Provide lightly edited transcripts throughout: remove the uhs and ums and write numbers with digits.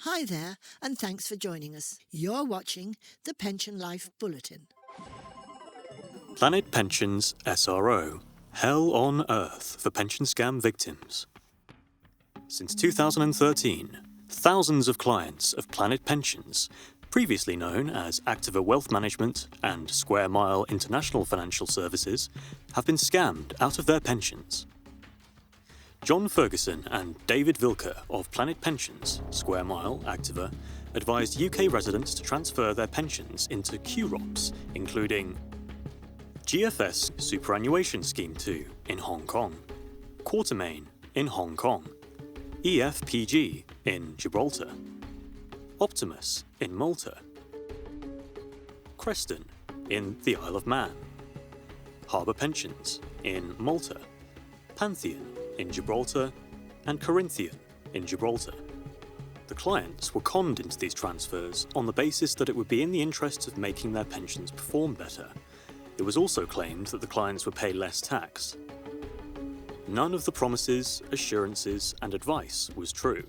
Hi there, and thanks for joining us. You're watching the Pension Life Bulletin. Planet Pensions S.R.O. Hell on Earth for pension scam victims. Since 2013, thousands of clients of Planet Pensions, previously known as Activa Wealth Management and Square Mile International Financial Services, have been scammed out of their pensions. John Ferguson and David Vilker of Planet Pensions, Square Mile, Activa, advised UK residents to transfer their pensions into QROPs, including GFS Superannuation Scheme 2 in Hong Kong, Quartermain in Hong Kong, EFPG in Gibraltar, Optimus in Malta, Creston in the Isle of Man, Harbour Pensions in Malta, Pantheon in Gibraltar, and Corinthian in Gibraltar. The clients were conned into these transfers on the basis that it would be in the interests of making their pensions perform better. It was also claimed that the clients would pay less tax. None of the promises, assurances, and advice was true.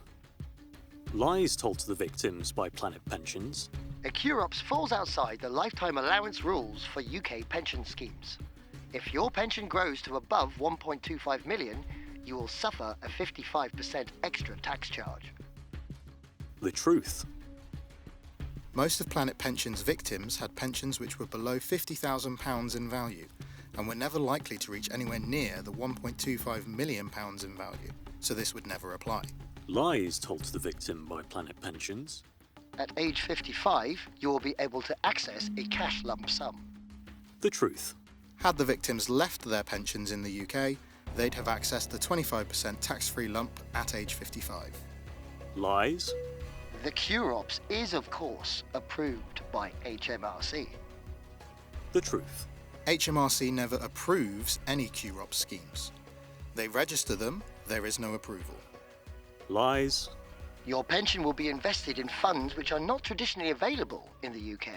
Lies told to the victims by Planet Pensions. A QROPS falls outside the lifetime allowance rules for UK pension schemes. If your pension grows to above 1.25 million, you will suffer a 55% extra tax charge. The truth. Most of Planet Pensions victims had pensions which were below £50,000 in value and were never likely to reach anywhere near the £1.25 million in value, so this would never apply. Lies told to the victim by Planet Pensions. At age 55, you will be able to access a cash lump sum. The truth. Had the victims left their pensions in the UK, they'd have accessed the 25% tax-free lump at age 55. Lies. The QROPS is, of course, approved by HMRC. The truth. HMRC never approves any QROPS schemes. They register them, there is no approval. Lies. Your pension will be invested in funds which are not traditionally available in the UK,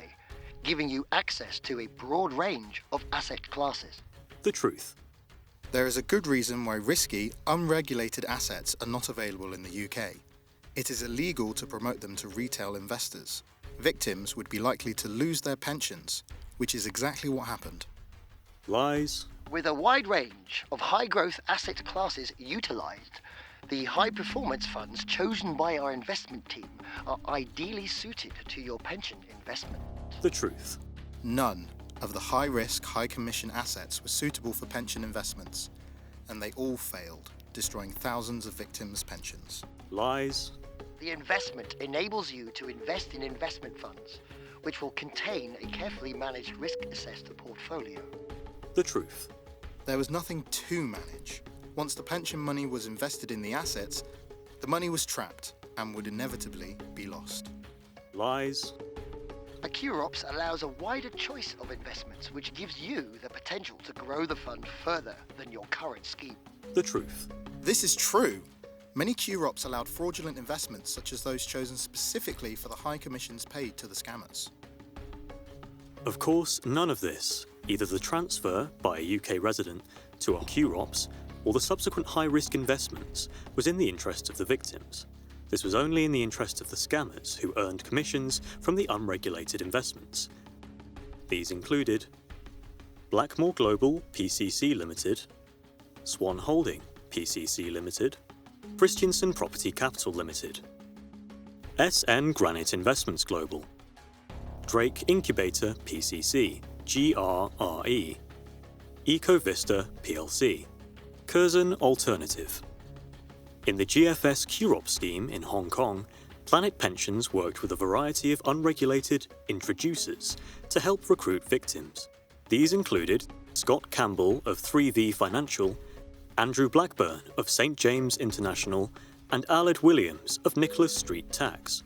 giving you access to a broad range of asset classes. The truth. There is a good reason why risky, unregulated assets are not available in the UK. It is illegal to promote them to retail investors. Victims would be likely to lose their pensions, which is exactly what happened. Lies. With a wide range of high-growth asset classes utilised, the high-performance funds chosen by our investment team are ideally suited to your pension investment. The truth. None of the high-risk, high-commission assets were suitable for pension investments, and they all failed, destroying thousands of victims' pensions. Lies. The investment enables you to invest in investment funds, which will contain a carefully managed risk-assessed portfolio. The truth. There was nothing to manage. Once the pension money was invested in the assets, the money was trapped and would inevitably be lost. Lies. A QROPS allows a wider choice of investments, which gives you the potential to grow the fund further than your current scheme. The truth. This is true. Many QROPs allowed fraudulent investments such as those chosen specifically for the high commissions paid to the scammers. Of course, none of this, either the transfer by a UK resident to a QROPS or the subsequent high-risk investments, was in the interest of the victims. This was only in the interest of the scammers who earned commissions from the unregulated investments. These included Blackmore Global PCC Limited, Swan Holding PCC Limited, Christensen Property Capital Limited, SN Granite Investments Global, Drake Incubator PCC, GRRE, EcoVista PLC, Curzon Alternative. In the GFS QROP scheme in Hong Kong, Planet Pensions worked with a variety of unregulated introducers to help recruit victims. These included Scott Campbell of 3V Financial, Andrew Blackburn of St James International, and Aled Williams of Nicholas Street Tax.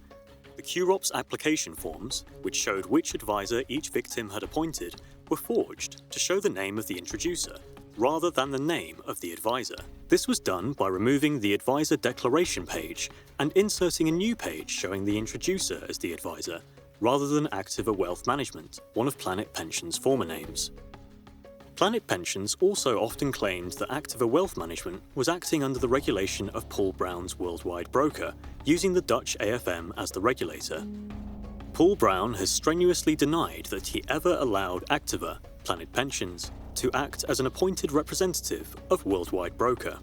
The QROPS application forms, which showed which advisor each victim had appointed, were forged to show the name of the introducer, rather than the name of the advisor. This was done by removing the advisor declaration page and inserting a new page showing the introducer as the advisor, rather than Activa Wealth Management, one of Planet Pensions' former names. Planet Pensions also often claimed that Activa Wealth Management was acting under the regulation of Paul Brown's worldwide broker, using the Dutch AFM as the regulator. Paul Brown has strenuously denied that he ever allowed Activa, Planet Pensions, to act as an appointed representative of worldwide broker.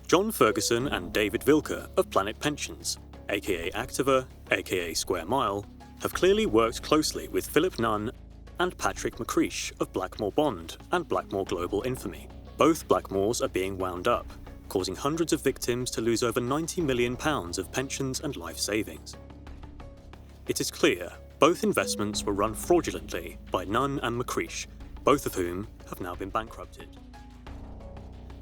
John Ferguson and David Vilker of Planet Pensions, aka Activa, aka Square Mile, have clearly worked closely with Philip Nunn and Patrick McCreish of Blackmore Bond and Blackmore Global Infamy. Both Blackmores are being wound up, causing hundreds of victims to lose over £90 million of pensions and life savings. It is clear both investments were run fraudulently by Nunn and McCreish, both of whom have now been bankrupted.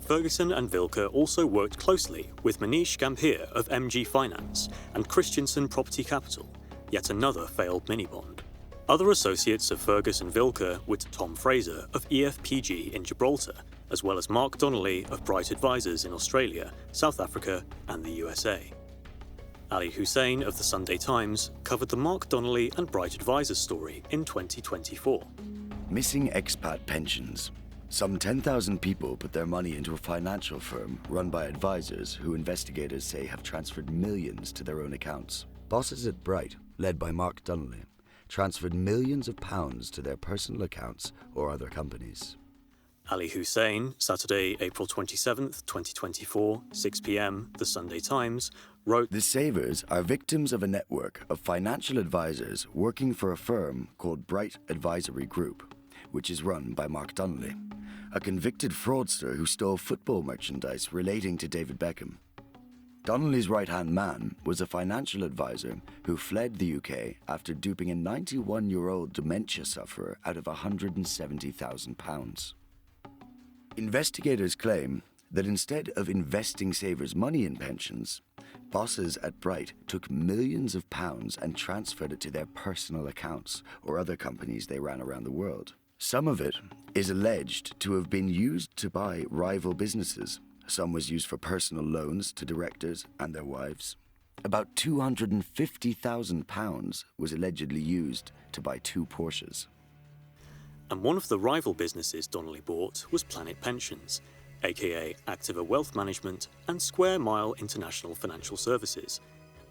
Ferguson and Vilker also worked closely with Manish Gambhir of MG Finance and Christensen Property Capital, yet another failed mini-bond. Other associates of Fergus and Vilker were Tom Fraser of EFPG in Gibraltar, as well as Mark Donnelly of Bright Advisors in Australia, South Africa and the USA. Ali Hussein of the Sunday Times covered the Mark Donnelly and Bright Advisors story in 2024. Missing expat pensions. Some 10,000 people put their money into a financial firm run by advisors who investigators say have transferred millions to their own accounts. Bosses at Bright, led by Mark Donnelly, transferred millions of pounds to their personal accounts or other companies. Ali Hussein, Saturday, April 27th, 2024, 6 p.m, The Sunday Times, wrote, "The savers are victims of a network of financial advisors working for a firm called Bright Advisory Group, which is run by Mark Donnelly, a convicted fraudster who stole football merchandise relating to David Beckham. Donnelly's right-hand man was a financial advisor who fled the UK after duping a 91-year-old dementia sufferer out of £170,000. Investigators claim that instead of investing savers' money in pensions, bosses at Bright took millions of pounds and transferred it to their personal accounts or other companies they ran around the world. Some of it is alleged to have been used to buy rival businesses. Some was used for personal loans to directors and their wives. About £250,000 was allegedly used to buy 2 Porsches. And one of the rival businesses Donnelly bought was Planet Pensions, aka Activa Wealth Management and Square Mile International Financial Services.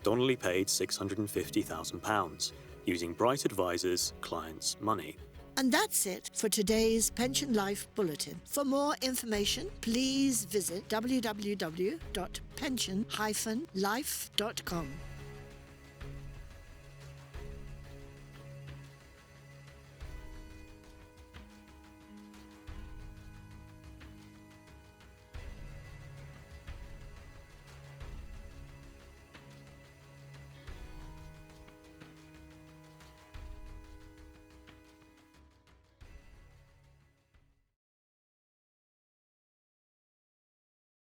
Donnelly paid £650,000, using Bright Advisors' clients' money. And that's it for today's Pension Life Bulletin. For more information, please visit www.pension-life.com.